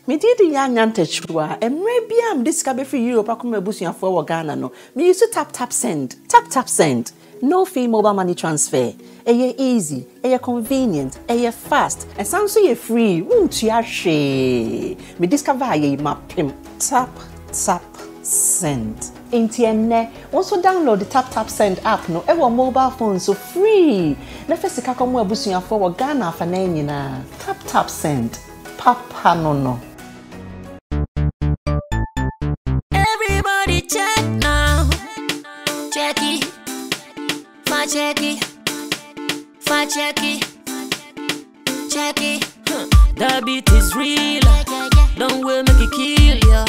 Me did the young antechua, and maybe I'm discovered for Europe. I come a bush for Ghana. No, me used to tap send, tap send. No fee mobile money transfer. Easy, convenient, fast, and sounds so free. Won't you share? Me discover my pim tap send. Intienne, also download the tap send app. No, ever mobile phone so free. Na first ka come a bush for Ghana for na tap send. Papa no. Everybody check now. Check it. Check it. The beat is real. Don't wait, make it kill ya.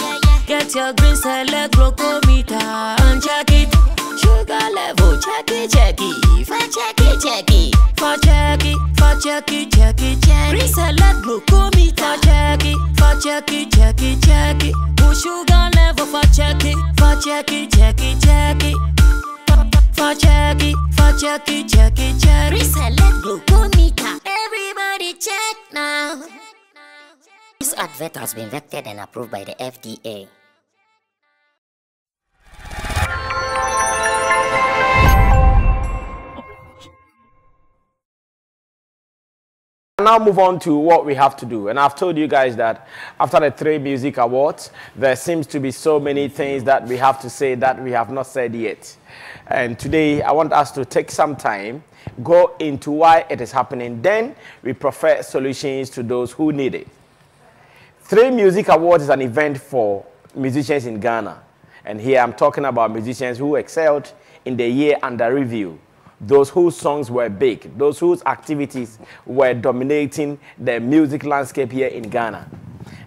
Get your green select glucometer and check it. Sugar level, check it. Check it. Green select glucometer. Check it. Push sugar level for check it. Check it. Reselect glucometer. Everybody check now. This advert has been vetted and approved by the FDA. Now move on to what we have to do, and I've told you guys that after the 3Music Awards there seems to be so many things that we have to say that we have not said yet, and today I want us to take some time, go into why it is happening, then we prefer solutions to those who need it. 3Music Awards is an event for musicians in Ghana, and here I'm talking about musicians who excelled in the year under review. Those whose songs were big, those whose activities were dominating the music landscape here in Ghana.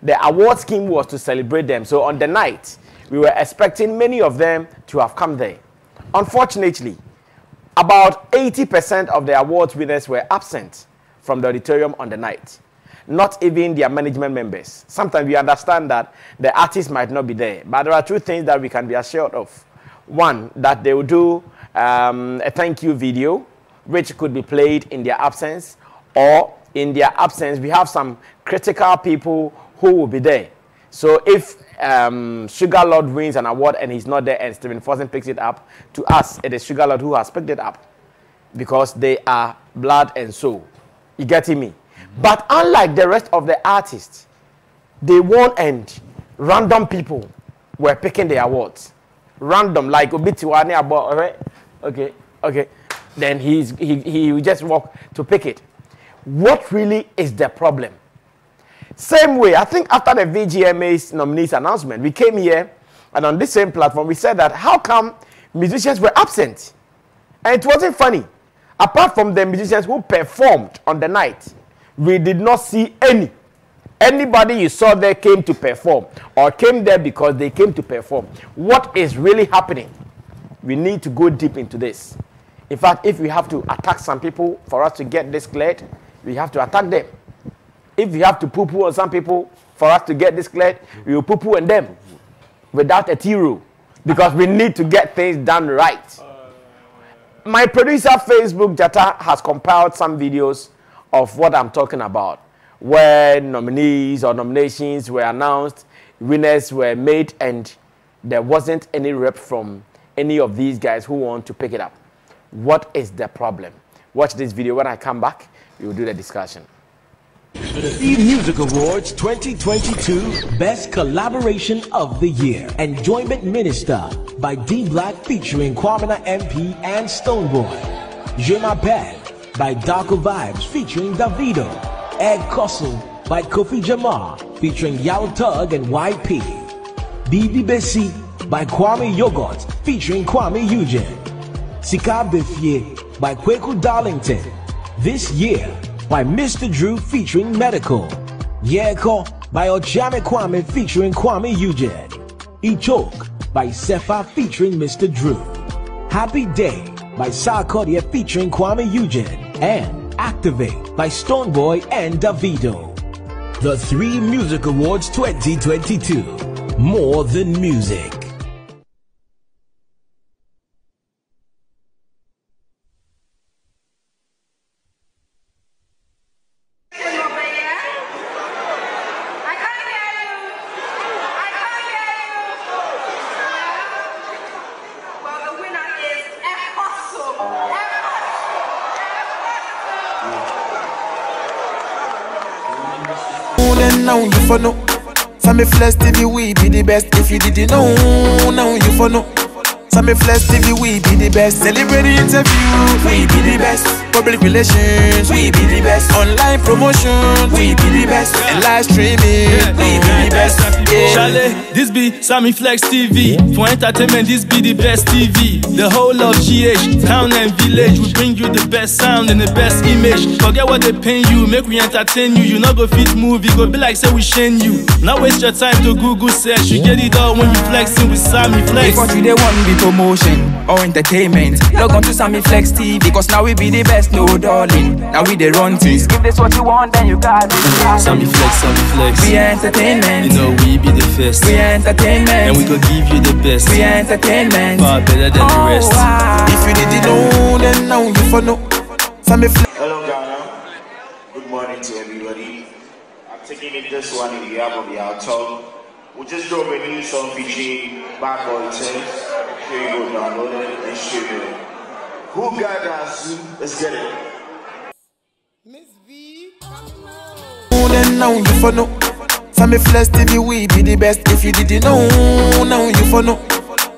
The award scheme was to celebrate them, so on the night, we were expecting many of them to have come there. Unfortunately, about 80% of the awards winners were absent from the auditorium on the night. Not even their management members. Sometimes we understand that the artists might not be there, but there are two things that we can be assured of. One, that they will do a thank you video, which could be played in their absence, or in their absence, we have some critical people who will be there. So if Sugar Lord wins an award and he's not there and Stephen Fossen picks it up, to us, it is Sugar Lord who has picked it up because they are blood and soul. You getting me? But unlike the rest of the artists, they won and random people were picking the awards. Random, like Obitiwane about, okay. Then he will just walk to pick it. What really is the problem? Same way, I think after the VGMA's nominees announcement, we came here and on this same platform, we said that how come musicians were absent? And it wasn't funny. Apart from the musicians who performed on the night, we did not see anybody you saw there came to perform or came there because they came to perform. What is really happening? We need to go deep into this. In fact, if we have to attack some people for us to get this cleared, we have to attack them. If we have to poo-poo on some people for us to get this cleared, we will poo-poo on them without a T-rule because we need to get things done right. My producer, Facebook Jata, has compiled some videos of what I'm talking about, where nominees or nominations were announced, winners were made, and there wasn't any rep from any of these guys who want to pick it up. What is the problem? Watch this video. When I come back, we will do the discussion. The 3Music Awards 2022 Best Collaboration of the Year. Enjoyment Minister by D Black featuring Kwamina MP and Stoneboy. Je m'appelle by Darko Vibes featuring Davido. Egg Cossel by Kofi Jamar featuring Yao Tug and YP. Bibi Bessie by Kwame Yogurt featuring Kwame Eugene. Sika Befie by Kweku Darlington. This Year by Mr. Drew featuring Medical. Yeko by Ojame Kwame featuring Kwame Eugene. Ichok by Sefa featuring Mr. Drew. Happy Day by Sarkodia featuring Kwame Eugene. And Activate by Stoneboy and Davido. The 3Music Awards 2022. More than music. I can't hear now you for know. Sammy Flex TV, we be the best. If you didn't know, now you for know. Sammy Flex TV, we be the best. Celebrity interview, we be the best. Public relations, we be the best. Online promotion, we be the best. And live streaming, we be the best. Chalet, this be Sammy Flex TV. For entertainment, this be the best TV. The whole of GH, town and village, we bring you the best sound and the best image. Forget what they pay you, make we entertain you. You not go fit movie, go be like say we shame you. Now waste your time to Google search. You get it all when you flexing with Sammy Flex. If what you they want be promotion or entertainment, log on to Sammy Flex TV, cause now we be the best, no darling. Now we they run things. Give this what you want, then you got it. Sammy Flex, Sammy Flex. We entertainment. You know we be the first. We entertainment. And we go give you the best. We entertainment. Far better than the rest. Wow. If you didn't know, then now you for know. Sammy Flex. Hello Ghana, good morning to everybody. I'm taking it this one in the album, the outro. We just drove a new song featuring Bad Boy 10. Here you go, download it and stream it. Who got that? Let's get it. Miss V. Then now you for know. Sammy Flex TV, we be the best. If you didn't know, now you for know.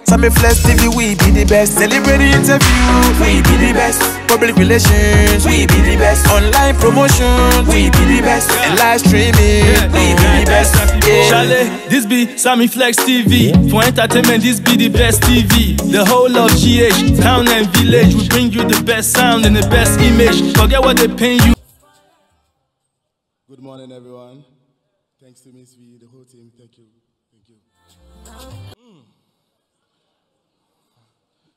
Sammy Flex TV, we be the best. Celebrity interview, we be the best. Public relations, we be the best. Online promotion, we be the best. And live streaming, we be the best. Chalet, this be Sammy Flex TV. For entertainment, this be the best TV. The whole of GH, town and village, we bring you the best sound and the best image. Forget what they pay you. Good morning, everyone. Thanks to Miss V, the whole team. Thank you. Thank you.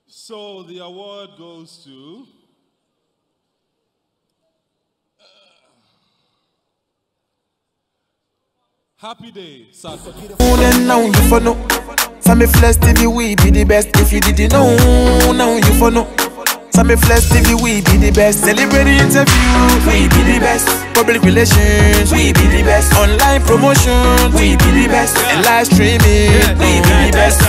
So the award goes to Happy Day, Saturday. Then now you for know. Sammy Flex TV, we be the best. If you didn't know, now you for know. Sammy Flex TV, we be the best. Celebrity interview, we be the best. Public relations, we be the best. Online promotion, we be the best. And live streaming, we be the best.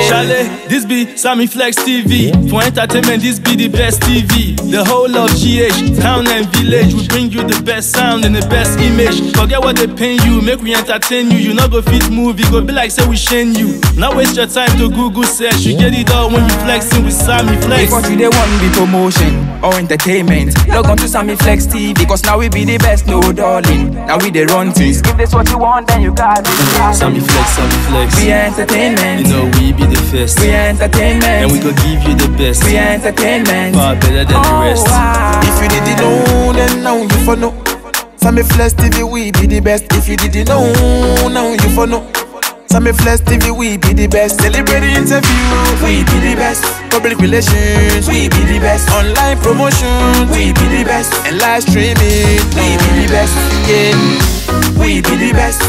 Chalet, this be Sammy Flex TV. For entertainment, this be the best TV. The whole of GH, town and village, we bring you the best sound and the best image. Forget what they pay you, make we entertain you. You not go fit movie, go be like say we shame you. Now waste your time to Google search. You get it all when you flexing with Sammy Flex. If what you they want be promotion or entertainment, log on to Sammy Flex TV, cause now we be the best, no darling. Now we they run things. Give this what you want, then you got it. Sammy Flex, Sammy Flex. We entertainment. You know we be the first. We entertainment. And we go give you the best. We entertainment. Far better than the rest. Wow. If you didn't know, then now you for know. Sammy Flex TV, we be the best. If you didn't know, now you for know. Sammy Flex TV, we be the best. Celebrity interview, we be the best. Public relations, we be the best. Online promotion, we be the best. And live streaming, we be the best. Yeah, we be the best.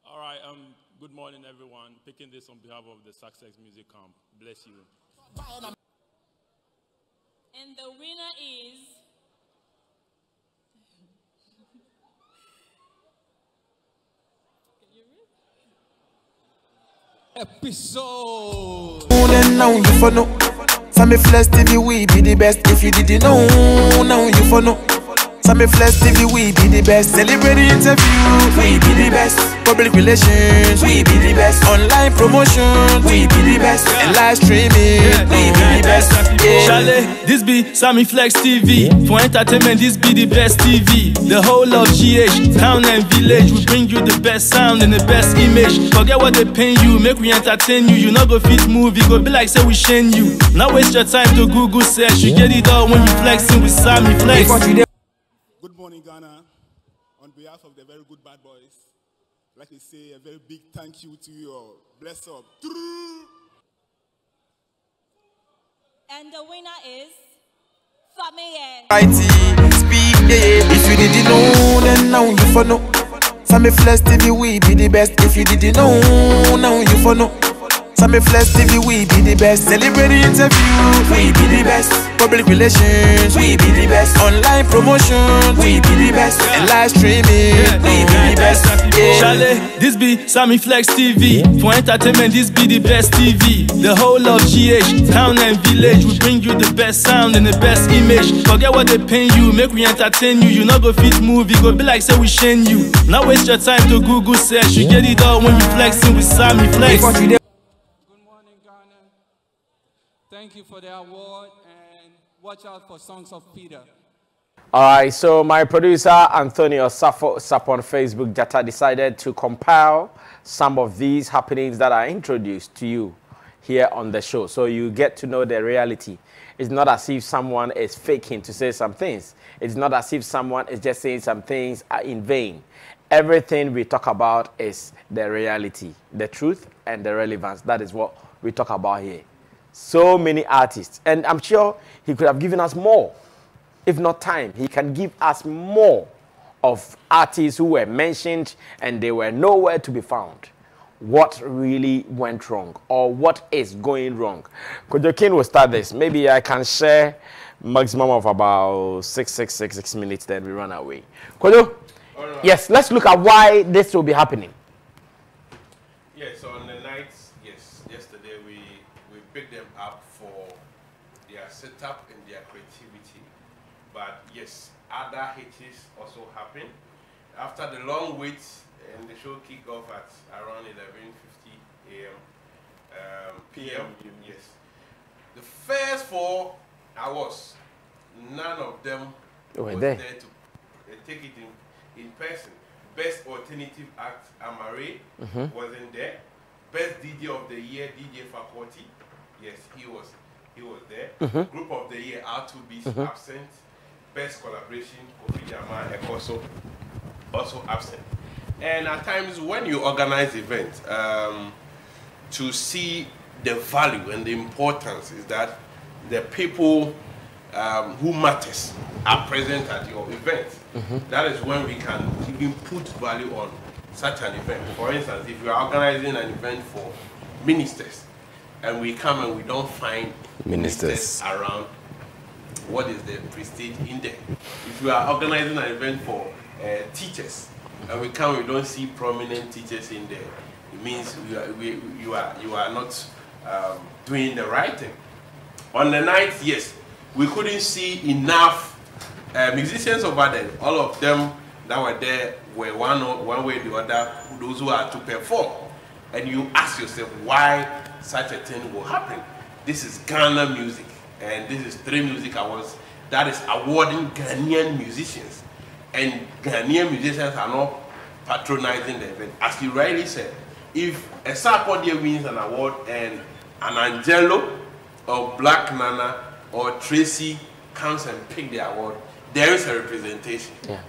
All right, good morning, everyone. Picking this on behalf of the Success Music Camp. Bless you. And the winner is... Episode. Then now you for know. Sammy Flex TV, we be the best. If you didn't know, now you for know. Sammy Flex TV, we be the best. Celebrity interview, we be the best. Public relations, we be the best. Online promotion, we be the best. And live streaming, we be the best. Chalet, this be Sammy Flex TV. For entertainment, this be the best TV. The whole of GH, town and village, we bring you the best sound and the best image. Forget what they pay you, make we entertain you. You not go fit movie, go be like say we shame you. Now waste your time to Google search. You get it all when you flexing with Sammy Flex. Good morning, Ghana. On behalf of the very good bad boys, I'd like to say a very big thank you to you all. Bless up. And the winner is... Sammy. Speed, yeah. If you didn't know, then now you for know. Sammy Flex TV, we be the best. If you didn't know, now you for know. Sammy Flex TV, we be the best. Celebrity interview, we be the best. Public relations, we be the best. Online promotion, we be the best. And live streaming, we be the best. Chalet, this be Sammy Flex TV. For entertainment, this be the best TV. The whole of GH, town and village, we bring you the best sound and the best image. Forget what they paying you, make we entertain you. You not go fit movie, go be like say we shame you. Now waste your time to Google search. You get it all when you flexing with Sammy Flex. Thank you for the award, and watch out for Songs of Peter. All right, so my producer, Antonio Sap on Facebook, Jata, decided to compile some of these happenings that are introduced to you here on the show, so you get to know the reality. It's not as if someone is faking to say some things. It's not as if someone is just saying some things in vain. Everything we talk about is the reality, the truth, and the relevance. That is what we talk about here. So many artists, and I'm sure he could have given us more. If not time, he can give us more of artists who were mentioned and they were nowhere to be found. What really went wrong, or what is going wrong? Kojo King will start this. Maybe I can share maximum of about 6 minutes, then we run away. Kojo, right. Yes, let's look at why this will be happening. Yes, on the nights, yes, yesterday we picked them up for their setup and their creativity. But yes, other hitches also happened. After the long wait, and the show kicked off at around 11:50 a.m. p.m. Yes. The first 4 hours, none of them was there to take it in person. Best alternative act, Amare, wasn't there. Best DJ of the year, DJ Faculty, yes, he was there. Group of the year, R2B, absent. Best collaboration, Kofi Jama, Ekoso, also absent. And at times when you organize events, to see the value and the importance is that the people who matters are present at your event. That is when we can even put value on such an event. For instance, if you are organizing an event for ministers and we come and we don't find ministers around, what is the prestige in there? If you are organizing an event for teachers and we come and we don't see prominent teachers in there, it means you are not doing the right thing. On the night, yes, we couldn't see enough musicians over there. All of them that were there were one way or the other, those who are to perform. And you ask yourself why such a thing will happen. This is Ghana music, and this is 3Music Awards that is awarding Ghanaian musicians. And Ghanaian musicians are not patronizing the event. As you rightly said, if a Sarkodie wins an award and an Angelo or Black Nana or Tracy comes and pick the award, there is a representation. Yeah.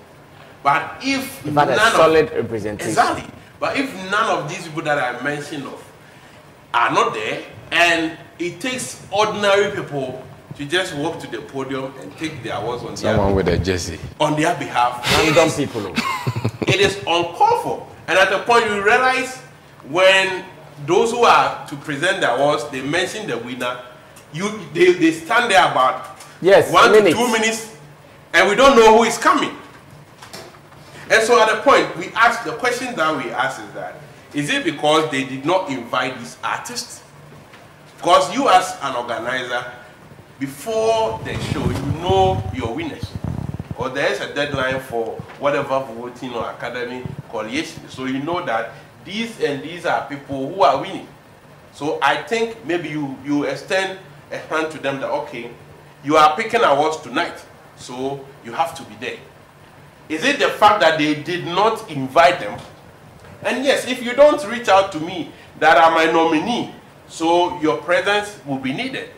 But if none a solid representation. Exactly. But if none of these people that I mentioned of are not there, and it takes ordinary people to just walk to the podium and take the awards on someone with a jersey on their behalf, random people. It is uncalled for. And at the point you realize when those who are to present the awards, they mention the winner, they stand there about 1 to 2 minutes, and we don't know who is coming. And so at the point, we ask, the question that we ask is that, is it because they did not invite these artists? Because you as an organizer, before the show, you know your winners. Or there is a deadline for whatever voting or academy collation. So you know that these and these are people who are winning. So I think maybe you extend a hand to them that, okay, you are picking awards tonight, so you have to be there. Is it the fact that they did not invite them? And yes, if you don't reach out to me that I'm my nominee, so your presence will be needed.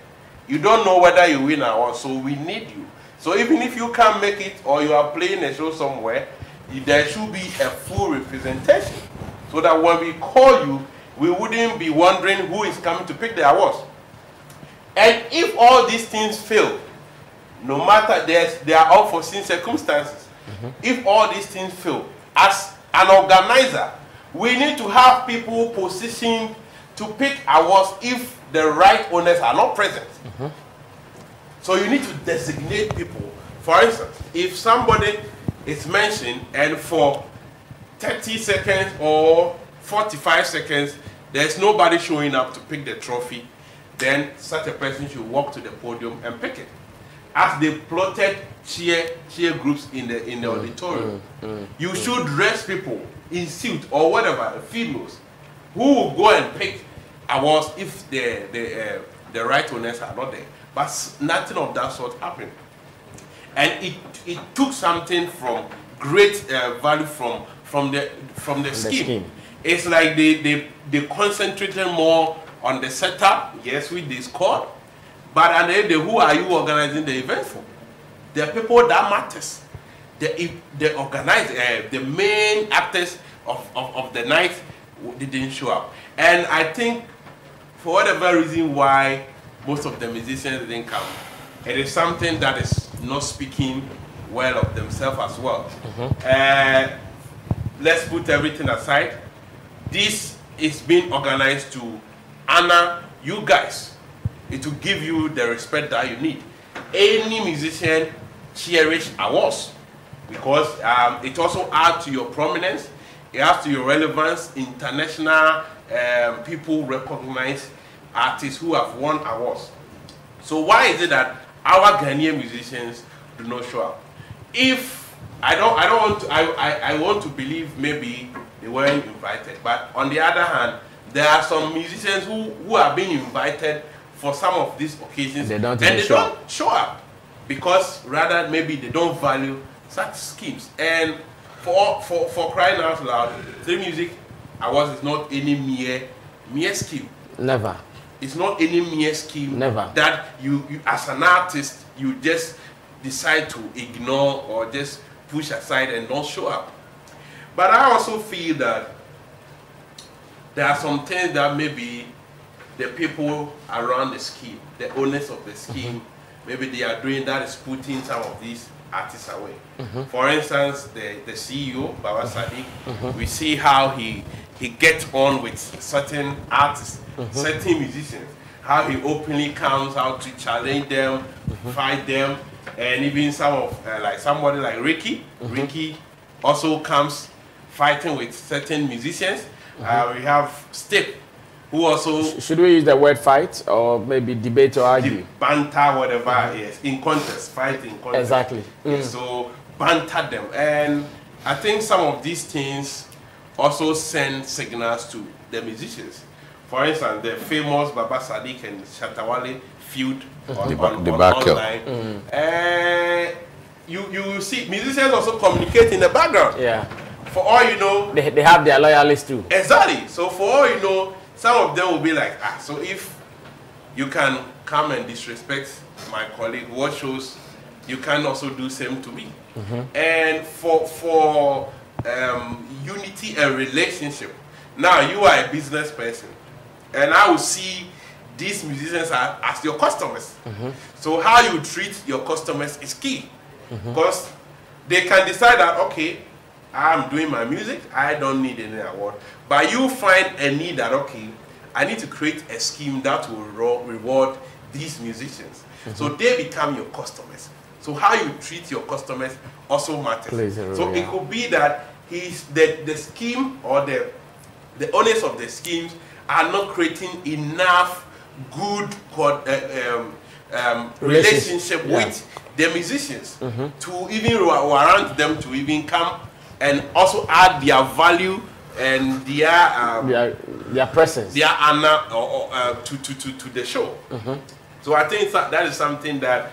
You don't know whether you win or not, so we need you. So even if you can't make it or you are playing a show somewhere, there should be a full representation. So that when we call you, we wouldn't be wondering who is coming to pick the awards. And if all these things fail, no matter there are unforeseen circumstances, if all these things fail, as an organizer, we need to have people positioned to pick awards if the right owners are not present. So you need to designate people. For instance, if somebody is mentioned and for 30 seconds or 45 seconds, there's nobody showing up to pick the trophy, then such a person should walk to the podium and pick it. As they plotted cheer groups in the auditorium, you should dress people in suit or whatever, females, who will go and pick awards if the right owners are not there. But nothing of that sort happened. And it took something from great value from the scheme. It's like they concentrated more on the setup, yes, with this scored, but at the end, who are you organizing the event for? The people that matters. The organize, the main actors of the night didn't show up. And I think for whatever reason why most of the musicians didn't come, it is something that is not speaking well of themselves as well. Let's put everything aside. This is being organized to honor you guys. It will give you the respect that you need. Any musician cherish awards because it also adds to your prominence. It adds to your relevance. International people recognize artists who have won awards. So why is it that our Ghanaian musicians do not show up? If I want to believe maybe they weren't invited, but on the other hand, there are some musicians who are being invited for some of these occasions they don't show up because rather maybe they don't value such schemes. And for crying out loud, 3Music Awards is not any mere scheme. Never. It's not any mere scheme. Never. That you as an artist you just decide to ignore or just push aside and don't show up. But I also feel that there are some things that maybe the people around the scheme, the owners of the scheme, maybe they are doing that is putting some of these artists away. For instance, the CEO, Baba Sadiq, we see how he gets on with certain artists, certain musicians, how he openly comes out to challenge them, fight them, and even some of like somebody like Ricky. Ricky also comes fighting with certain musicians. We have Step, who also... Should we use the word fight or maybe debate or argue? Banter, whatever, yes. In contest, fight in contest. Exactly. Yes, so banter them. And I think some of these things also send signals to the musicians. For instance, the famous Baba Sadiq and Shatawale feud online. You see, musicians also communicate in the background. Yeah. For all you know, they have their loyalists too. Exactly. So for all you know, some of them will be like, so if you can come and disrespect my colleague, what shows you can also do same to me. And for unity and relationship, now you are a business person, and I will see these musicians as your customers. So how you treat your customers is key, because they can decide that, okay, I'm doing my music, I don't need any award. But you find a need that, okay, I need to create a scheme that will reward these musicians. So they become your customers. So how you treat your customers also matters. So it could be that the scheme or the owners of the schemes are not creating enough good relationship with the musicians to even warrant them to even come and also add their value and their presence, their honor to the show. So I think that is something that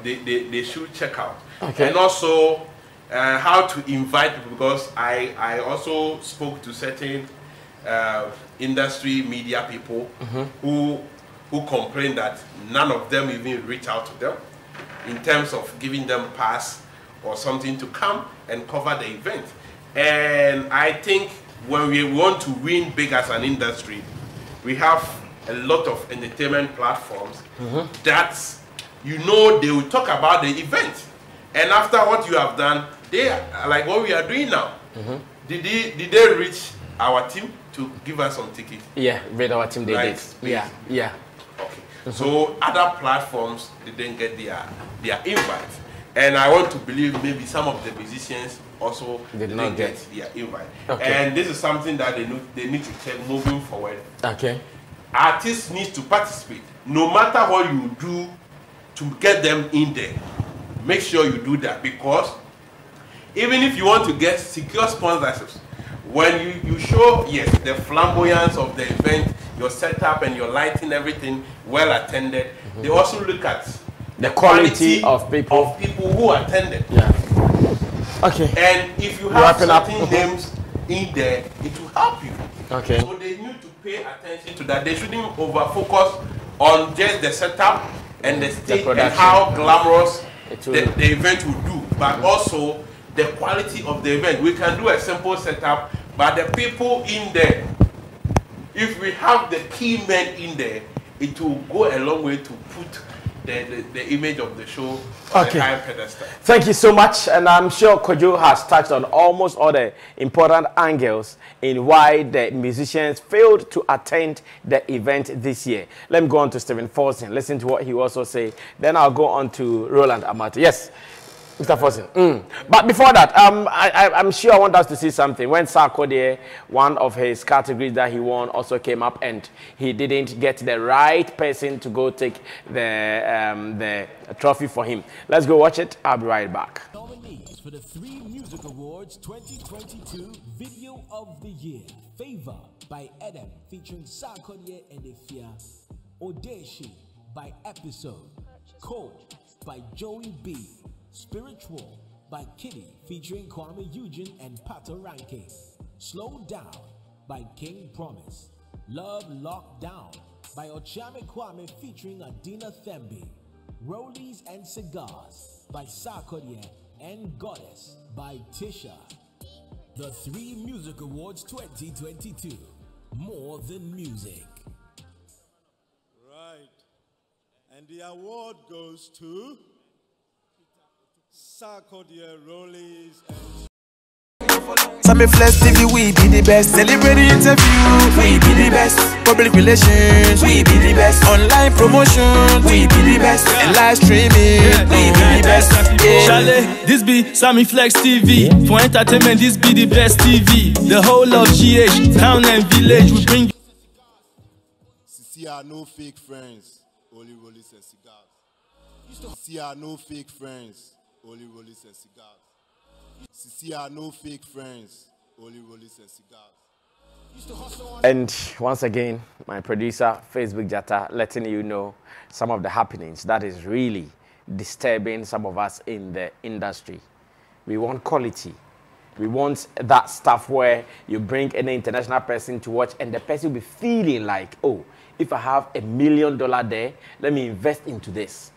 they should check out. And also how to invite people, because I also spoke to certain industry media people who complain that none of them even reach out to them in terms of giving them pass or something to come and cover the event. And I think when we want to win big as an industry, we have a lot of entertainment platforms that, you know, they will talk about the event. And after what you have done, they are like what we are doing now. Did they reach our team to give us some tickets? Yeah, with our team they did. Yeah, yeah. Okay. So other platforms didn't get their invite, and I want to believe maybe some of the musicians also didn't get their invite. Okay. And this is something that they need to check moving forward. Okay. Artists need to participate, no matter what you do to get them in there. Make sure you do that, because even if you want to get secure sponsorships, when you show, yes, the flamboyance of the event, your setup and your lighting, everything well attended, they also look at the quality of people who attended. Yeah. Okay. And if you have certain names in there, it will help you. Okay. So they need to pay attention to that. They shouldn't over-focus on just the setup and the stage and how glamorous the event will do, but also the quality of the event. We can do a simple setup, but the people in there, if we have the key men in there, it will go a long way to put the image of the show on a high pedestal. Thank you so much, and I'm sure Kojo has touched on almost all the important angles in why the musicians failed to attend the event this year. Let me go on to Stephen Forson, listen to what he also say, then I'll go on to Roland Amati. Yes, Mr. Forson. But before that, I'm sure I want us to see something. When Sarkodie, one of his categories that he won, also came up and he didn't get the right person to go take the trophy for him. Let's go watch it. I'll be right back. Nominees for the 3Music Awards 2022 Video of the Year. Favor by Adam featuring Sarkodie and Efia. Odeshi by Episode. Code by Joey B. Spiritual by Kitty featuring Kwame Eugene and Pato Ranking. Slow Down by King Promise. Love Lockdown by Ochame Kwame featuring Adina Thembi. Rollies and Cigars by Sarkodie and Goddess by Tisha. The 3Music Awards 2022. More than music. Right. And the award goes to Sarkodie, Rollies, and Sammy Flex TV, we be the best. Celebrity interview, we be the best. Public relations, we be the best. Online promotion, we be the best. And live streaming, we be the best. Chalet, this be Sammy Flex TV. For entertainment, this be the best TV. The whole of GH, town and village, we bring. See are no fake friends, only Rollies and cigars. See are no fake friends, only Rollies and cigars. See are no fake friends, only Rollies and cigars. And once again, my producer, Facebook Jata, letting you know some of the happenings that is really disturbing some of us in the industry. We want quality. We want that stuff where you bring any international person to watch and the person will be feeling like, oh, if I have $1 million there, let me invest into this.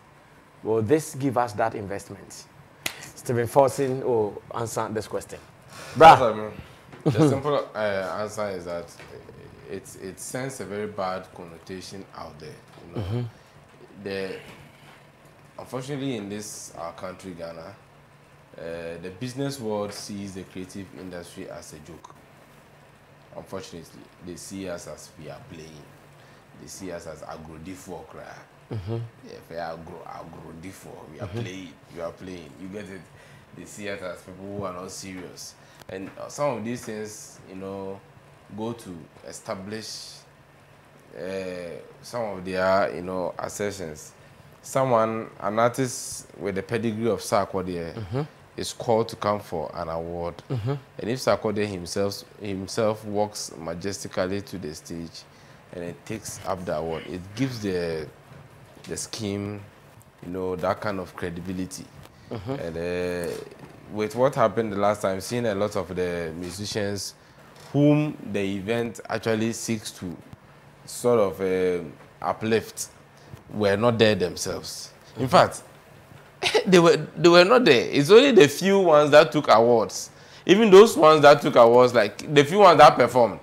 Will this give us that investment? Stephen Forson will answer this question. The simple answer is that it sends a very bad connotation out there. You know? Unfortunately, in this our country, Ghana, the business world sees the creative industry as a joke. Unfortunately, they see us as we are playing. They see us as agro-D4 cry. Yeah, if we are agro-D4, we are playing. You are playing. You get it. They see us as people who are not serious. And some of these things, you know, go to establish some of their, you know, assertions. An artist with the pedigree of Sarkodie is called to come for an award. And if Sarkodie himself walks majestically to the stage and it takes up the award, it gives the scheme, you know, that kind of credibility. And with what happened the last time, seeing a lot of the musicians whom the event actually seeks to sort of uplift were not there themselves. In fact, they were not there. It's only the few ones that took awards. Even those ones that took awards, like the few ones that performed,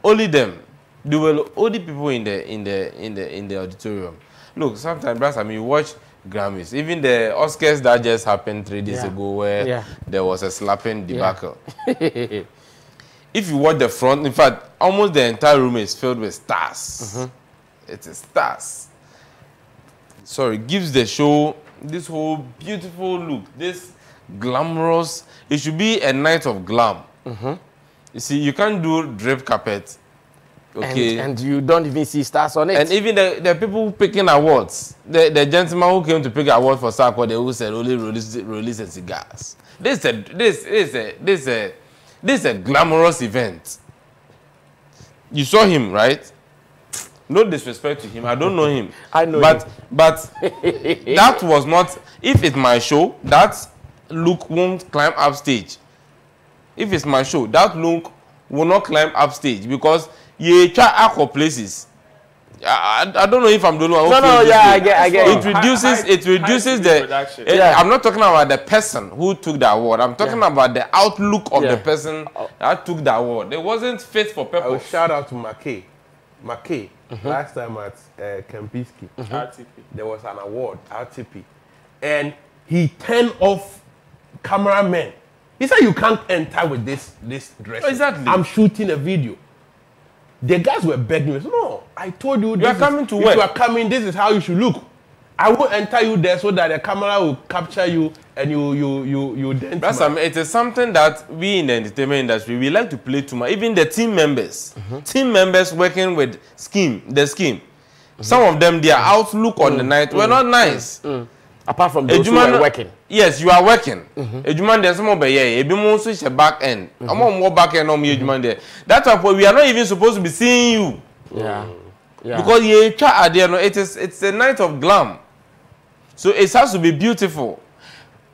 only them. There were only people in the auditorium. Look, sometimes, I mean, you watch Grammys, even the Oscars that just happened 3 days ago, where there was a slapping debacle. if you watch the front, in fact, almost the entire room is filled with stars. It is stars. Sorry, gives the show this whole beautiful look, this glamorous. It should be a night of glam. You see, you can't do drip carpet. Okay. And you don't even see stars on it. And even the people picking awards, the gentleman who came to pick awards for Sarko, they who said only release and cigars. This is a glamorous event. You saw him, right? No disrespect to him. I don't know him. I know but him. But that was not. If it's my show, that look won't climb up stage. If it's my show, that look will not climb up stage because you try aqua places. I don't know if I'm the only one. No, yeah, I get it. It reduces the. I'm not talking about the person who took the award. I'm talking about the outlook of the person that took the award. It wasn't fit for purpose. I will shout out to McKay. Last time at Kempinski, RTP, there was an award, RTP, and he turned off cameramen. He said, "You can't enter with this dress." Exactly. I'm shooting a video. The guys were begging me. No, I told you. You are coming to work. If you are coming, this is how you should look. I will enter you there so that the camera will capture you and you dent. It is something that we in the entertainment industry, we like to play too much. Even the team members, working with the scheme. Some of them, their outlook on the night were not nice. Apart from those who are working. Yes, you are working. There's some of the back end. More back end on me. That's why we are not even supposed to be seeing you. Yeah. Because it's a night of glam. So it has to be beautiful.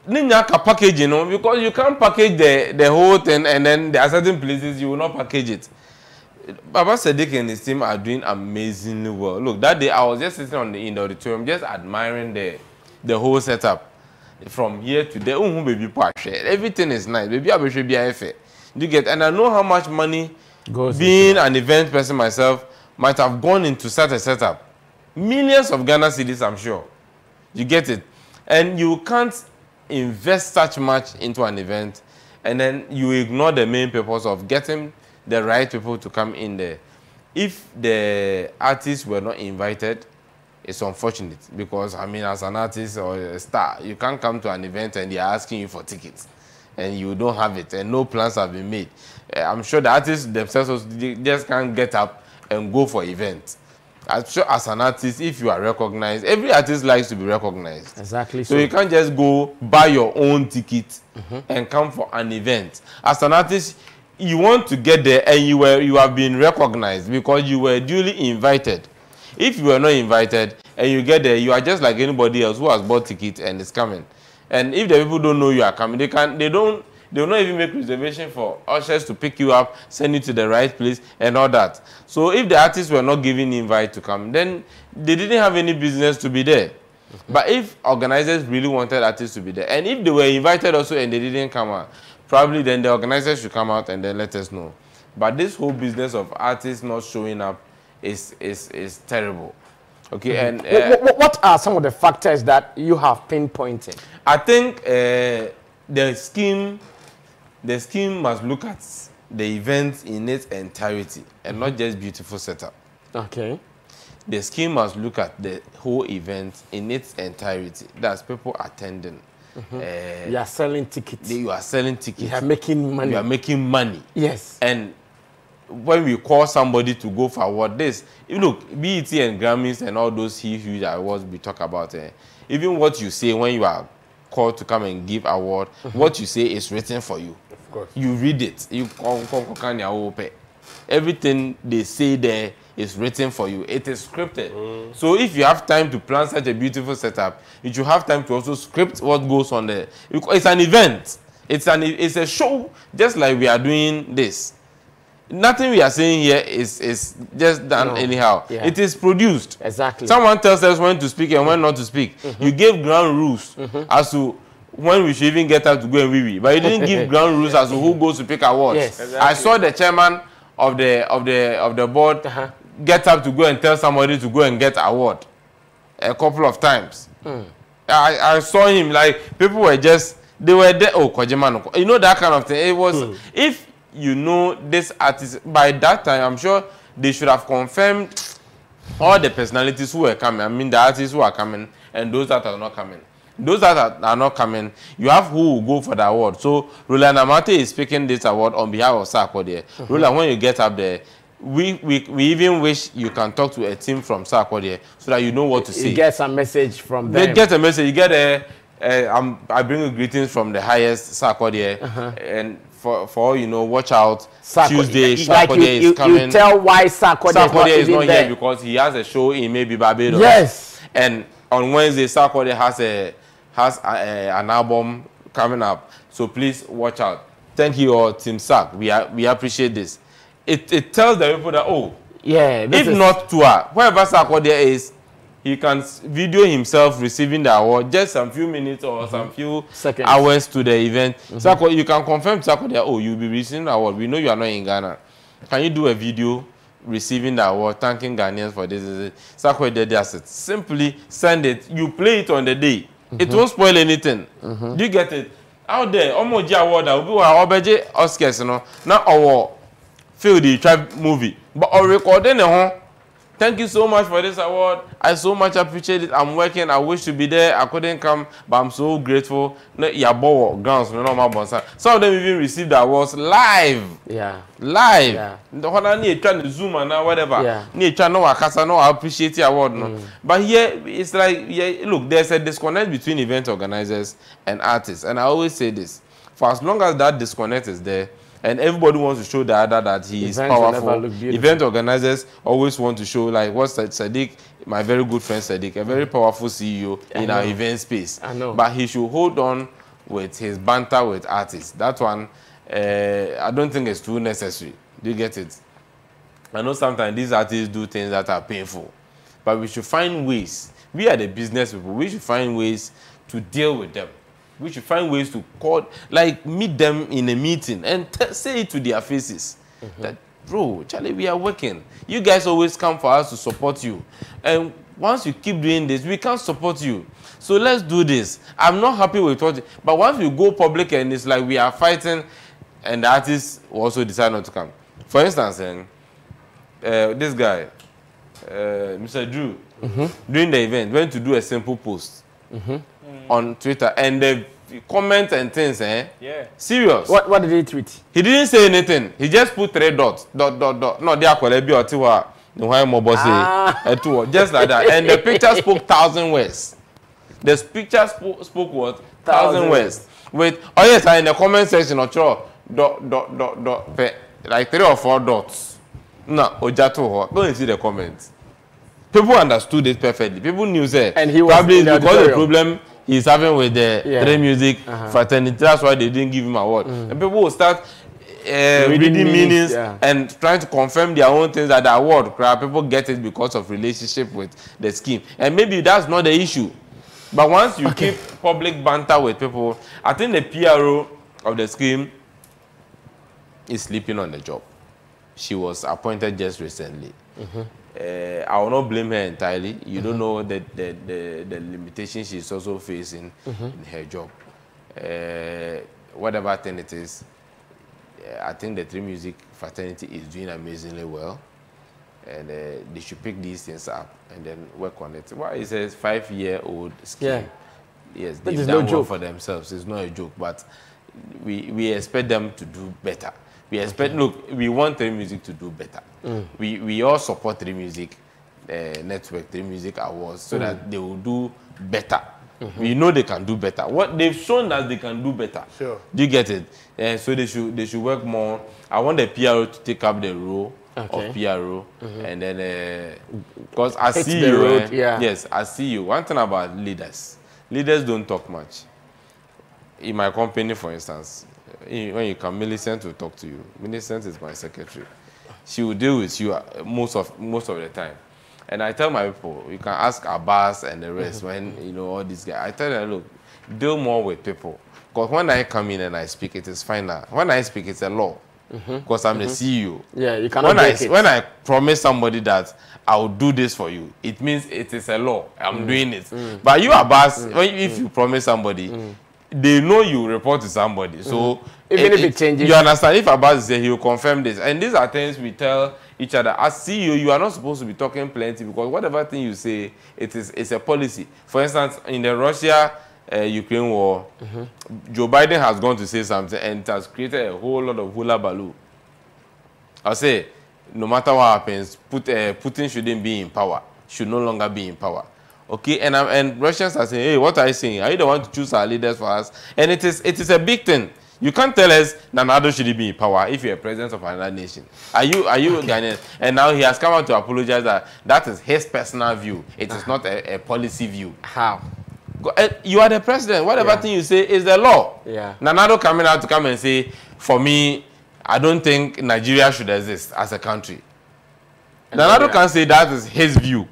Package, because you can't package the whole thing and then there are certain places you will not package it. Baba Sadiq and his team are doing amazingly well. Look, that day I was just sitting in the auditorium, just admiring the whole setup. From here to there, everything is nice. Baby, I should be you get, and I know how much money being an event person myself might have gone into such a setup. Millions of Ghana cedis, I'm sure. You get it, and you can't invest such much into an event, and then you ignore the main purpose of getting the right people to come in there. If the artists were not invited, it's unfortunate because I mean, as an artist or a star, you can't come to an event and they're asking you for tickets and you don't have it and no plans have been made. I'm sure the artists themselves just can't get up and go for events. I'm sure as an artist, if you are recognized, every artist likes to be recognized. Exactly. So you can't just go buy your own ticket and come for an event. As an artist, you want to get there and you have been recognized because you were duly invited. If you were not invited and you get there, you are just like anybody else who has bought ticket and is coming. And if the people don't know you are coming, they will not even make reservation for ushers to pick you up, send you to the right place and all that. So if the artists were not given invite to come, then they didn't have any business to be there. But if organizers really wanted artists to be there, and if they were invited also and they didn't come out, probably then the organizers should come out and then let us know. But this whole business of artists not showing up is terrible. Okay, and what are some of the factors that you have pinpointed? I think the scheme must look at the event in its entirety and not just beautiful setup. Okay. The scheme must look at the whole event in its entirety. That's people attending. You are selling tickets. You are selling tickets. You are making money. You are making money. Yes. And when we call somebody to go for award, look, BET and Grammys and all those huge awards we talk about, even what you say when you are called to come and give award, what you say is written for you. Of course. You read it. You everything they say there is written for you. It is scripted. So if you have time to plan such a beautiful setup, you should have time to also script what goes on there. It's an event. It's a show, just like we are doing this. Nothing we are saying here is just done anyhow. Yeah. It is produced. Exactly. Someone tells us when to speak and when not to speak. You gave ground rules as to when we should even get up to go and wee. But you didn't give ground rules as to who goes to pick awards. Yes. Exactly. I saw the chairman of the board get up to go and tell somebody to go and get award a couple of times. I saw him, like, people were just, they were there. Oh, Kojimano. You know, that kind of thing. It was, if you know this artist. By that time, I'm sure they should have confirmed all the personalities who were coming. I mean, the artists who are coming and those that are not coming. Those that are not coming, you have who will go for the award. So, Roland Amate is speaking this award on behalf of Sarkodie. Roland, when you get up there, we even wish you can talk to a team from Sarkodie so that you know what to say. You get some message from them. Get a message. You get I bring you greetings from the highest Sarkodie. And for all you know, watch out. Tuesday, Sarkodie is coming. You tell why Sarkodie is not here because he has a show in maybe Barbados. Yes. And on Wednesday, Sarkodie has an album coming up. So please watch out. Thank you all, Team Sark. We appreciate this. It tells the people that, oh, yeah, if not tour, wherever Sarkodie is, he can video himself receiving the award, just some few minutes or some few hours to the event. Sarkodie, you can confirm to Sarkodie, oh, you'll be receiving the award. We know you are not in Ghana. Can you do a video receiving the award, thanking Ghanaians for this? Sarkodie does it. Simply send it. You play it on the day. It won't spoil anything. Do you get it? Out there, almost award that will be our Oscars, you know. Now our field the tribe movie, but our recording thank you so much for this award. I so much appreciate it. I'm working. I wish to be there. I couldn't come, but I'm so grateful. Grounds, some of them even received the awards live. Yeah. Live. Yeah. The one I need trying to zoom and whatever. Yeah. Need trying no I appreciate the award. No. But here it's like look, there's a disconnect between event organizers and artists. And I always say this. For as long as that disconnect is there, and everybody wants to show the other that he is powerful. Event organizers always want to show, like what Sadiq, my very good friend Sadiq, a very powerful CEO in our event space. I know. But he should hold on with his banter with artists. That one, I don't think it's too necessary. Do you get it? I know sometimes these artists do things that are painful. But we should find ways. We are the business people. We should find ways to deal with them. We should find ways to call, like meet them in a meeting and say it to their faces. That, bro, Charlie, we are working. You guys always come for us to support you. And once you keep doing this, we can't support you. So let's do this. I'm not happy with what, but once we go public and it's like we are fighting and the artists also decide not to come. For instance, this guy, Mr. Drew, during the event, went to do a simple post. On Twitter and the comments and things, Yeah. Serious. What did he tweet? He didn't say anything. He just put 3 dots. Dot. No, they are called Tiwa. The why mobile say just like that. And the picture spoke 1,000 words. The picture spoke what? 1,000 words. With in the comment section of dot. Like 3 or 4 dots. No, Ojato. Go and see the comments. People understood it perfectly. People knew that. And he was probably because the problem he's having with the 3Music fraternity. That's why they didn't give him an award. And people will start reading meanings and trying to confirm their own things that the award. People get it because of relationship with the scheme. And maybe that's not the issue. But once you keep public banter with people, I think the PRO of the scheme is sleeping on the job. She was appointed just recently. I will not blame her entirely. You don't know the limitations she's also facing in her job. Whatever thing it is, I think the 3Music fraternity is doing amazingly well. And they should pick these things up and then work on it. Well, it's a 5-year-old scheme. Yeah. Yes, they've done well for themselves. It's not a joke, but we expect them to do better. We expect, look, we want 3Music to do better. We all support 3Music Network, 3Music Awards, so that they will do better. We know they can do better. What they've shown that they can do better. Sure. Do you get it? So they should work more. I want the PRO to take up the role of PRO, and then because I see you. Yes, I see you. One thing about leaders don't talk much. In my company, for instance, when you come, Millicent will talk to you. Millicent is my secretary. She will deal with you most of the time. And I tell my people, you can ask Abbas and the rest when, you know, all these guys. I tell them, look, deal more with people. Because when I come in and I speak, it is final. When I speak, it's a law. Because I'm the CEO. Yeah, you cannot break it. When I promise somebody that I will do this for you, it means it is a law. I'm doing it. But you, Abbas, if you promise somebody, they know you report to somebody. So Even if it changes. You understand? If Abbas is here, he will confirm this. And these are things we tell each other. As CEO, you are not supposed to be talking plenty because whatever thing you say, it's a policy. For instance, in the Russia-Ukraine war, Joe Biden has gone to say something and it has created a whole lot of hula baloo. I'll say, no matter what happens, Putin shouldn't be in power. Should no longer be in power. Okay, and Russians are saying, hey, what are you saying? Are you the one to choose our leaders for us? And it is a big thing. You can't tell us Nanado should be in power if you're a president of another nation. Are you Ghanaian? And now he has come out to apologize that is his personal view. It is not a policy view. How? You are the president. Whatever thing you say is the law. Yeah. Nanado coming out to come and say, for me, I don't think Nigeria should exist as a country. Nanado can say that is his view.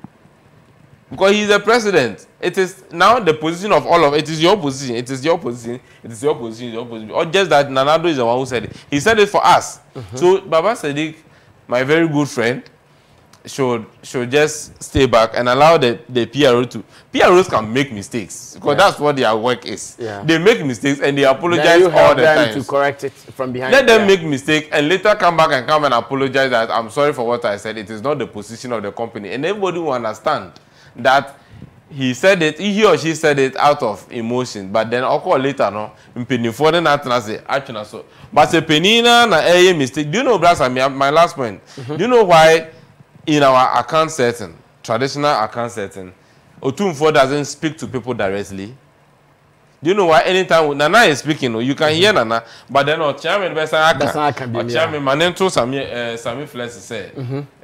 Because he's the president. It is now the position of all of it. It is your position. It is your position. It is your position. Your position. Or just that Nanado is the one who said it. He said it for us. So Baba Sadiq, my very good friend, should just stay back and allow the PRO to. PROs can make mistakes because that's what their work is. Yeah. They make mistakes and they apologize all the time. To correct it from behind. Let them make mistakes and later come back and apologize that I'm sorry for what I said. It is not the position of the company, and everybody will understand that he said it, he or she said it out of emotion, but then occur later, no, for the actually so. But the penina na a mistake. Do you know, Brasa, my last point? Do you know why in our account setting, traditional account setting, Otumfo doesn't speak to people directly? Do you know why anytime Nana is speaking, you can hear Nana, but then our chairman, or chairman, Manento Sammy Flex said,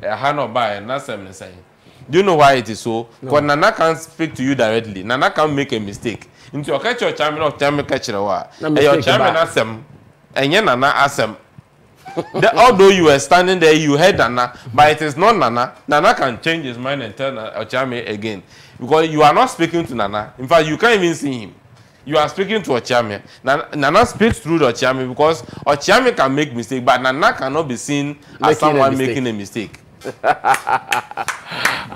Hano by and that's what I'm saying. Do you know why it is so? Because Nana can't speak to you directly. Nana can't make a mistake. Into your catch your chairman or chairman catch your chairman asked him, and your Nana asked him. Although you were standing there, you heard Nana, but it is not Nana. Nana can change his mind and tell a chairman again. Because you are not speaking to Nana. In fact, you can't even see him. You are speaking to a chairman. Nana speaks through the chairman because a chairman can make mistake, but Nana cannot be seen as someone making a mistake.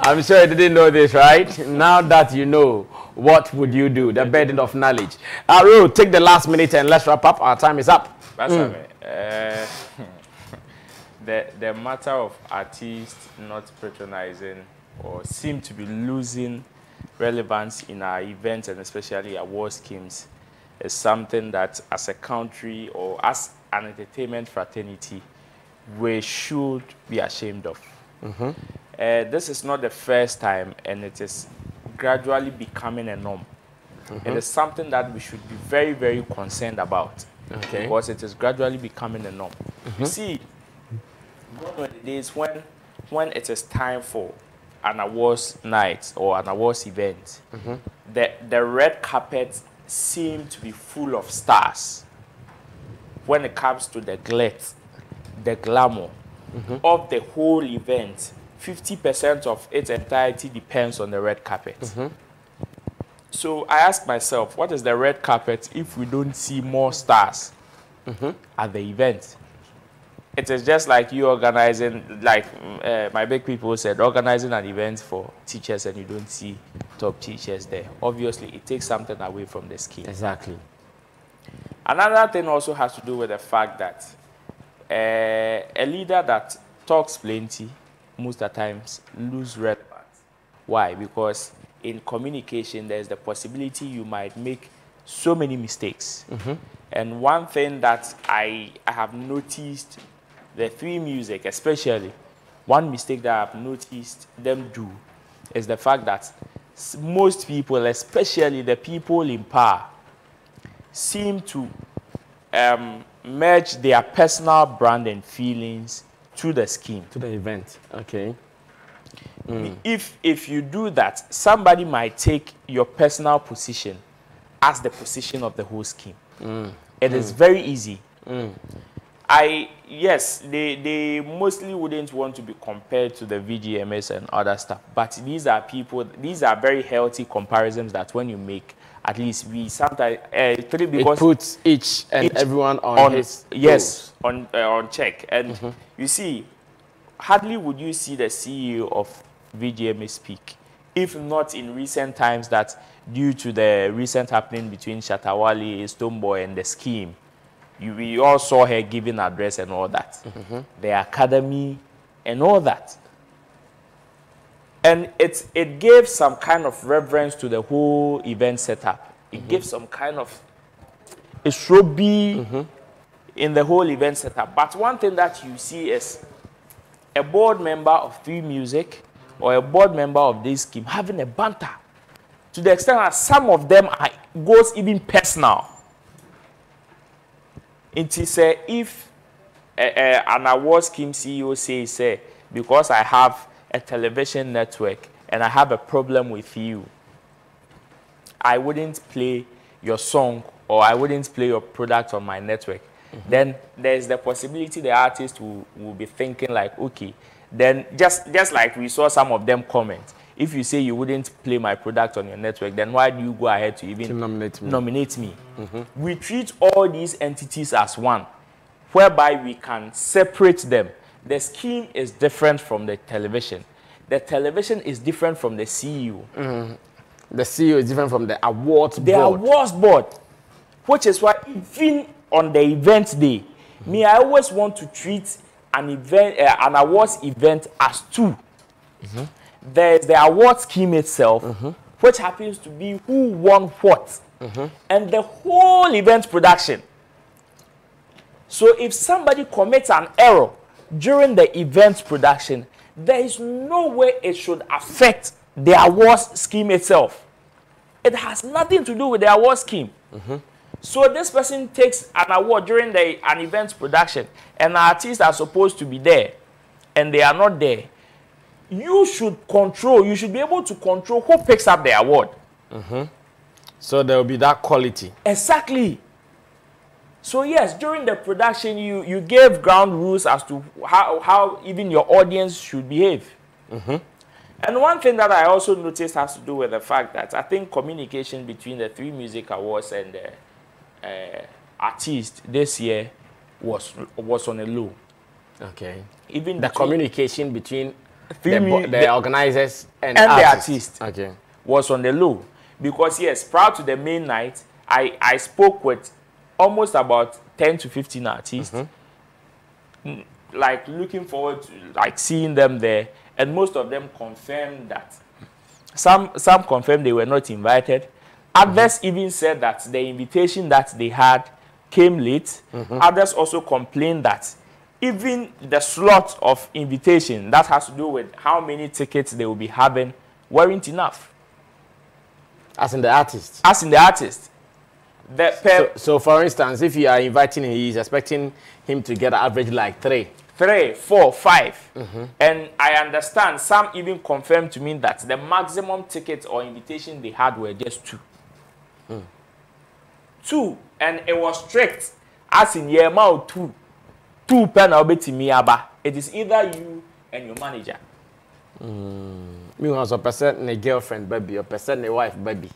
I'm sure you didn't know this, right? Now that you know, what would you do? The burden of knowledge. Aru, take the last minute and let's wrap up. Our time is up. The matter of artists not patronizing or seem to be losing relevance in our events and especially award schemes is something that as a country or as an entertainment fraternity we should be ashamed of. This is not the first time, and it is gradually becoming a norm. It is something that we should be very, very concerned about, because it is gradually becoming a norm. You see, one of the days when it is time for an awards night or an awards event, the red carpet seems to be full of stars. When it comes to the glitz, the glamour of the whole event, 50% of its entirety depends on the red carpet. So I ask myself, what is the red carpet if we don't see more stars at the event? It is just like you organizing, like my big people said, organizing an event for teachers and you don't see top teachers there. Obviously, it takes something away from the scheme. Exactly. Another thing also has to do with the fact that a leader that talks plenty most of the times lose relevance. Why? Because in communication there's the possibility you might make so many mistakes. And one thing that I have noticed the 3Music, especially one mistake that I've noticed them do is the fact that most people, especially the people in power, seem to merge their personal brand and feelings to the scheme, to the event. If you do that, somebody might take your personal position as the position of the whole scheme. It is very easy. Yes, they mostly wouldn't want to be compared to the VGMS and other stuff, but these are very healthy comparisons that when you make, at least we sometimes because it puts each everyone on his on check. And you see, hardly would you see the CEO of VGMA speak, if not in recent times that due to the recent happening between Shatawale, Stonebwoy and the scheme, we all saw her giving address and all that. The academy and all that. And it gave some kind of reverence to the whole event setup. It gave some kind of a showbie in the whole event setup. But one thing that you see is a board member of 3Music or a board member of this scheme having a banter to the extent that some of them goes even personal. It is if an award scheme CEO says, because I have a television network and I have a problem with you, I wouldn't play your song or I wouldn't play your product on my network. Then there's the possibility the artist will be thinking like, okay, then just like we saw some of them comment, if you say you wouldn't play my product on your network, then why do you go ahead to even nominate me? We treat all these entities as one, whereby we can separate them. The scheme is different from the television. The television is different from the CEO. The CEO is different from the awards board. The awards board, which is why even on the event day, I always want to treat an event, an awards event as two. There's the award scheme itself, which happens to be who won what, and the whole event production. So if somebody commits an error during the event production, there is no way it should affect the awards scheme itself. It has nothing to do with the award scheme. So this person takes an award during an event production, and artists are supposed to be there, and they are not there. You should be able to control who picks up the award. So there will be that quality. Exactly. So yes, during the production, you gave ground rules as to how even your audience should behave. And one thing that I also noticed has to do with the fact that I think communication between the 3Music Awards and the artists this year was on a low. Okay. Even the communication between the the organizers and the artists was on the low. Because yes, prior to the main night, I spoke with almost about 10 to 15 artists, like looking forward to like seeing them there, and most of them confirmed that some confirmed they were not invited. Others even said that the invitation that they had came late. Others also complained that even the slot of invitation that has to do with how many tickets they will be having weren't enough. As in the artist? As in the artist. So for instance, if you are inviting him, he's expecting him to get an average like 3, 4, 5. And I understand some even confirmed to me that the maximum tickets or invitation they had were just 2. 2, and it was strict. As in your mouth 2 pen aba. It is either you and your manager. Me was a person a girlfriend baby, a person a wife baby.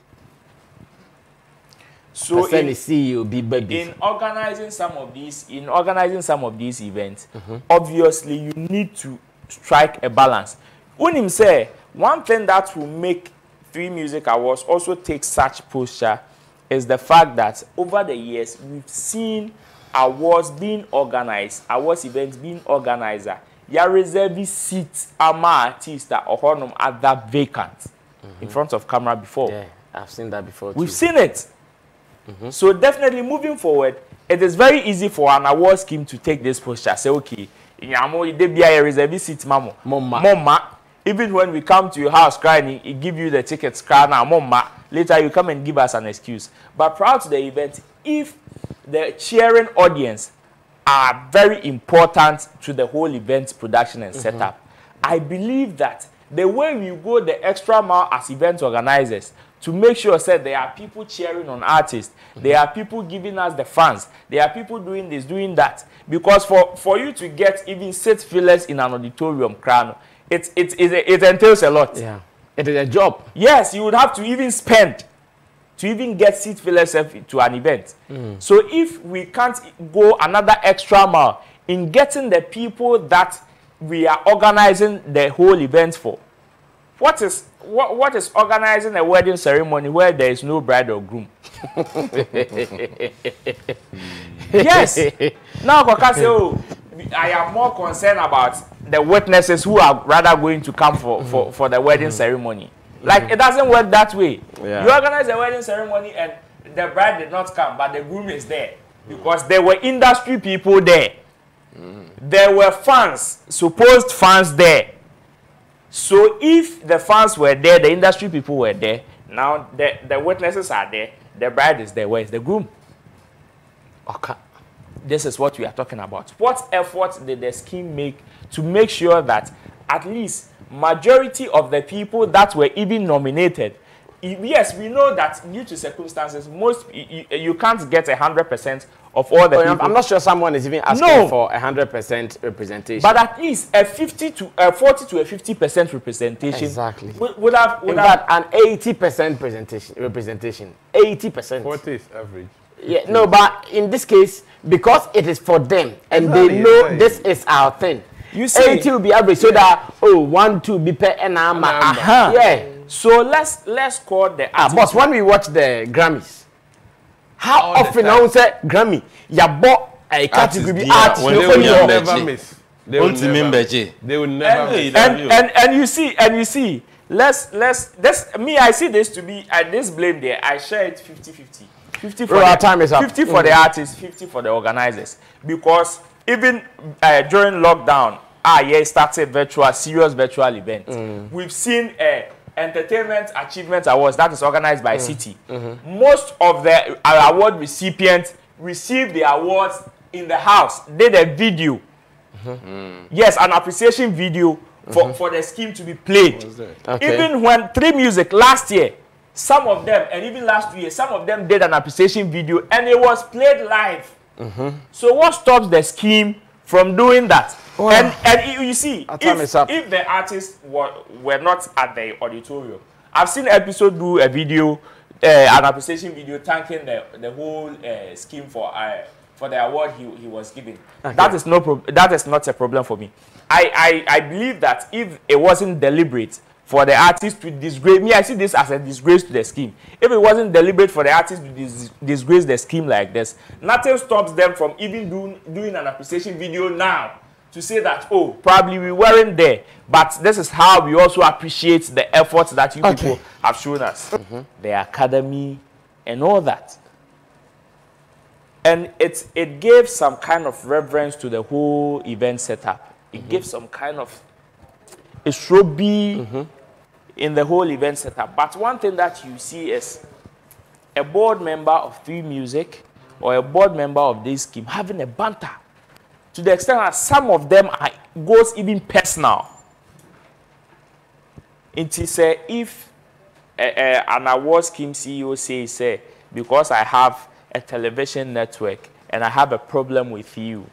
So in CEO be baby. In organizing some of these events, obviously you need to strike a balance. When him say one thing that will make 3Music Awards also take such posture is the fact that over the years we've seen awards being organized, awards events being organized. Ya reserve seats ama artists that are that vacant in front of camera before. Yeah, I've seen that before too. We've seen it. So definitely moving forward, it is very easy for an award scheme to take this posture. Say, okay, they be a reserve seat, mama. Even when we come to your house crying, he give you the tickets, crying, mama. Later you come and give us an excuse. But prior to the event, if the cheering audience are very important to the whole event production and setup, I believe that the way we go the extra mile as event organizers to make sure that there are people cheering on artists, there are people giving us the fans, there are people doing this, doing that. Because for you to get even seat fillers in an auditorium, it entails a lot. Yeah, it is a job. Yes, you would have to even spend to even get seat fillers to an event. So if we can't go another extra mile in getting the people that we are organizing the whole event for, what is organizing a wedding ceremony where there is no bride or groom? Yes. Now, Kokaseo, I am more concerned about the witnesses who are rather going to come for the wedding ceremony. Like, it doesn't work that way. Yeah. You organize a wedding ceremony and the bride did not come, but the groom is there. Because there were industry people there. There were fans, supposed fans there. So if the fans were there, the industry people were there, now the witnesses are there, the bride is there, where is the groom? Okay. This is what we are talking about. What effort did the scheme make to make sure that at least majority of the people that were even nominated, yes, we know that due to circumstances, you can't get 100% of all the people. I'm not sure someone is even asking for 100% representation. But at least a 40 to a 50% representation. Exactly. Would have an 80% representation. 80%. 40 is average. Yeah, no, but in this case, because it is for them and they know this is our thing. You see, 80 will be average, so that 1, 2 be per and yeah. So let's call the but when we watch the Grammys, how often I will say Grammy, you bought a category artist. They will never miss. They will never miss. And you see, let's me, I see this to be this blame there. I share it 50-50. 50 for our time is up. 50 for the artists, 50 for the organizers. Because even during lockdown, it started serious virtual event. We've seen Entertainment Achievement Awards that is organized by City. Most of the award recipients received the awards in the house, did a video. Yes, an appreciation video for the scheme to be played. Okay. Even when 3Music last year, some of them, and even last year, some of them did an appreciation video and it was played live. So what stops the scheme from doing that? And you see, if the artists were not at the auditorium, I've seen Episode do a video, an appreciation video thanking the whole scheme for the award he was given. Okay. That is not a problem for me. I believe that if it wasn't deliberate for the artist to disgrace me, I see this as a disgrace to the scheme. If it wasn't deliberate for the artist to disgrace the scheme like this, nothing stops them from even doing an appreciation video now to say that, oh, probably we weren't there, but this is how we also appreciate the efforts that you people have shown us. The academy and all that. And it gave some kind of reverence to the whole event setup. It gave some kind of a showbie in the whole event setup. But one thing that you see is a board member of 3Music or a board member of this scheme having a banter to the extent that some of them goes even personal. It is if an award scheme CEO says, because I have a television network and I have a problem with you,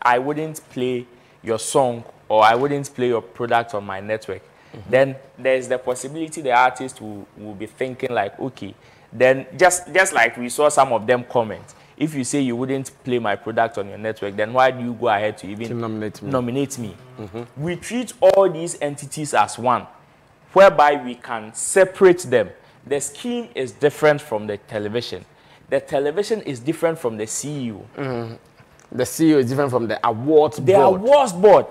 I wouldn't play your song or I wouldn't play your product on my network. Then there's the possibility the artist will be thinking like, okay, then just like we saw some of them comment, if you say you wouldn't play my product on your network, then why do you go ahead to even nominate me? We treat all these entities as one, whereby we can separate them. The scheme is different from the television. The television is different from the CEO. The CEO is different from the awards board. The awards board,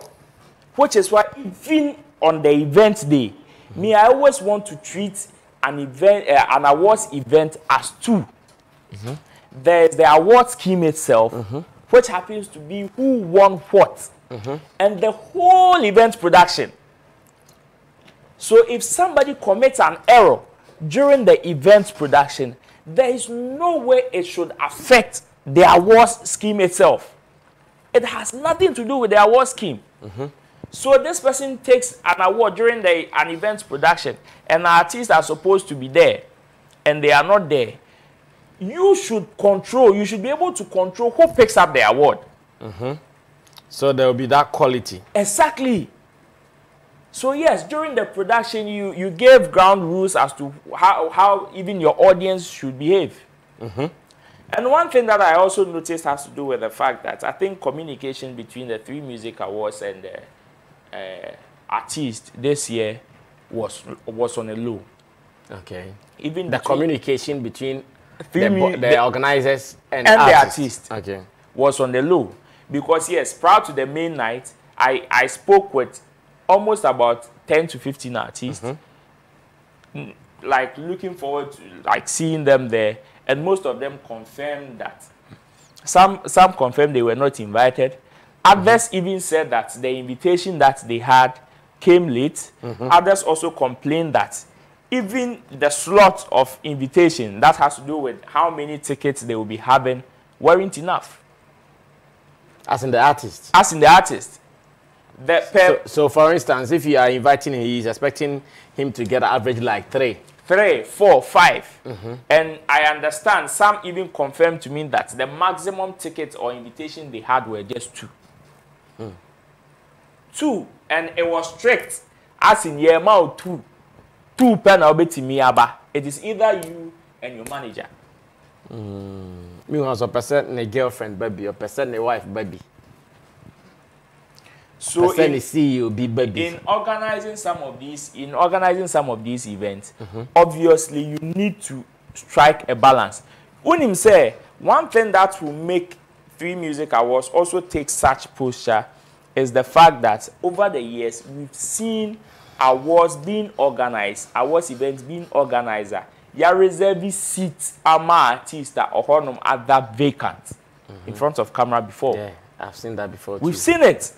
which is why even on the event day, me, I always want to treat an event, an awards event as two. There's the award scheme itself, which happens to be who won what, and the whole event production. So if somebody commits an error during the event production, there is no way it should affect the awards scheme itself. It has nothing to do with the award scheme. So this person takes an award during an event production, and the artists are supposed to be there, and they are not there. You should be able to control who picks up the award. So there will be that quality. Exactly. So yes, during the production, you gave ground rules as to how even your audience should behave. And one thing that I also noticed has to do with the fact that I think communication between the 3Music Awards and the artists this year was on a low. Okay. Even the communication between the organizers and the artists okay. was on the low. Because yes, prior to the main night, I spoke with almost about 10 to 15 artists, like looking forward to like seeing them there, and most of them confirmed that some confirmed they were not invited. Others even said that the invitation that they had came late. Others also complained that even the slot of invitation that has to do with how many tickets they will be having weren't enough. As in the artist? As in the artist. So for instance, if you are inviting him, he is expecting him to get an average like 3, 4, 5. And I understand some even confirmed to me that the maximum tickets or invitation they had were just 2. 2, and it was strict. As in your mouth 2 pen it is either you and your manager. Me was a person a girlfriend baby, a person a wife baby. So person a CEO be baby. In organizing some of these events, obviously you need to strike a balance. Unim say one thing that will make 3Music Awards also take such posture is the fact that over the years we've seen awards being organized, awards events being organized. Ya reserve seats ama artists or honum other vacant in front of camera before. Yeah, I've seen that before. We've seen it.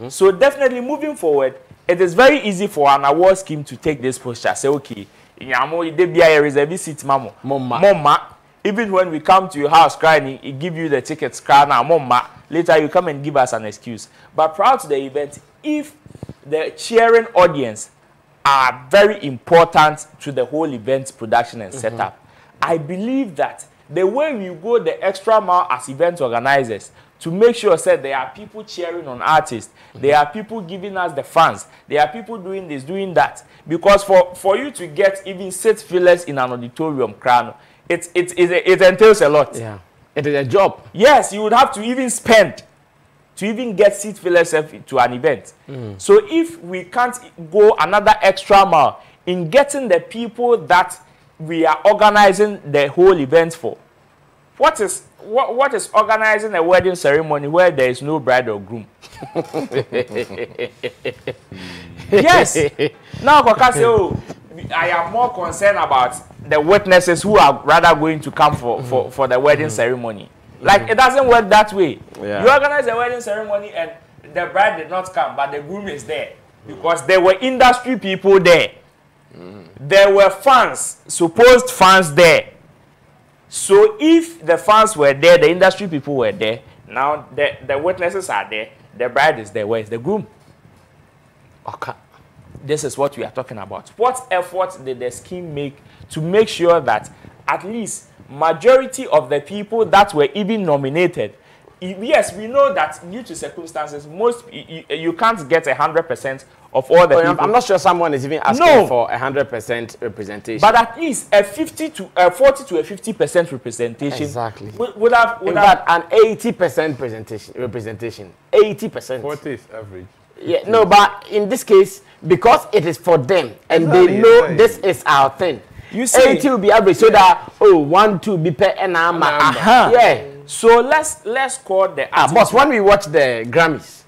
So definitely moving forward, it is very easy for an award scheme to take this posture. Say, okay, they be a reserve seat, mama. Even when we come to your house crying, it give you the tickets, mama. Later you come and give us an excuse. But prior to the event, if the cheering audience are very important to the whole event production and setup, I believe that the way we go the extra mile as event organizers to make sure that there are people cheering on artists, there are people giving us the fans, there are people doing this, doing that. Because for you to get even seat fillers in an auditorium, it entails a lot. Yeah, it is a job. Yes, you would have to even spend to even get seat fillers to an event. So if we can't go another extra mile in getting the people that we are organizing the whole event for, what is organizing a wedding ceremony where there is no bride or groom? Yes. Now, Koka say, oh, I am more concerned about the witnesses who are rather going to come for the wedding ceremony. Like, it doesn't work that way. Yeah. You organize a wedding ceremony and the bride did not come, but the groom is there. Because there were industry people there. There were fans, supposed fans there. So if the fans were there, the industry people were there, now the witnesses are there, the bride is there, where is the groom? Okay. This is what we are talking about. What effort did the scheme make to make sure that at least majority of the people that were even nominated, yes, we know that due to circumstances, you can't get 100% of all the people. I'm not sure someone is even asking for 100% representation. But at least a 40 to a 50% representation. Exactly. Would have an 80% representation. 80%. 40 is average. Yeah, no, but in this case, because it is for them and they know this is our thing. You see, 80 will be average, so that 1, 2 be per annum. Yeah. So let's call the but when we watch the Grammys,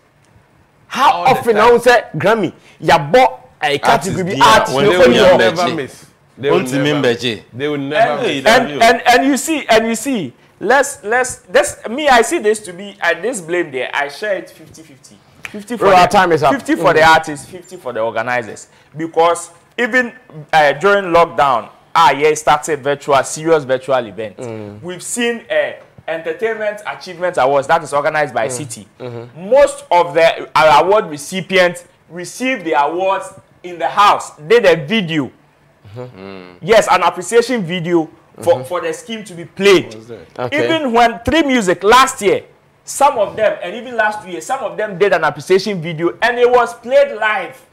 how often I will say Grammy, ya bought a category artist. They will never miss. They will never miss. And you see, let's me, I see this to be this blame there. I share it 50-50. 50 for our time is up. 50 for the artists, 50 for the organizers. Because even during lockdown, it started serious virtual event. We've seen Entertainment Achievement Awards that is organized by City. Most of the award recipients received the awards in the house, did a video. Yes, an appreciation video for the scheme to be played. Okay. Even when 3Music last year, some of them, and even last year, some of them did an appreciation video and it was played live.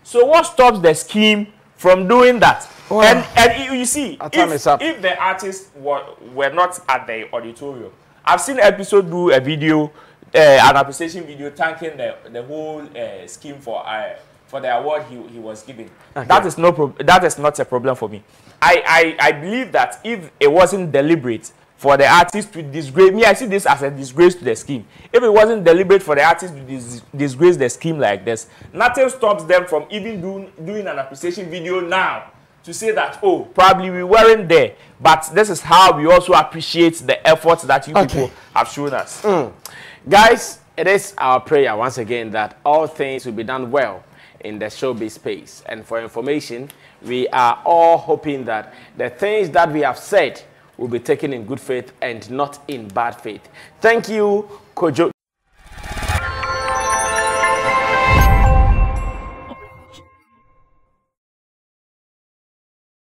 So what stops the scheme from doing that? Well, and you see, if the artists were not at the auditorium, I've seen episode do a video, an appreciation video thanking the whole scheme for for the award he was given. Okay. That is not a problem for me. I believe that if it wasn't deliberate for the artist to disgrace me, I see this as a disgrace to the scheme. If it wasn't deliberate for the artist to disgrace the scheme like this, nothing stops them from even doing an appreciation video now to say that, oh, probably we weren't there, but this is how we also appreciate the efforts that you people have shown us. Guys, it is our prayer once again that all things will be done well in the showbiz space. And for information, we are all hoping that the things that we have said will be taken in good faith and not in bad faith. Thank you, Kojo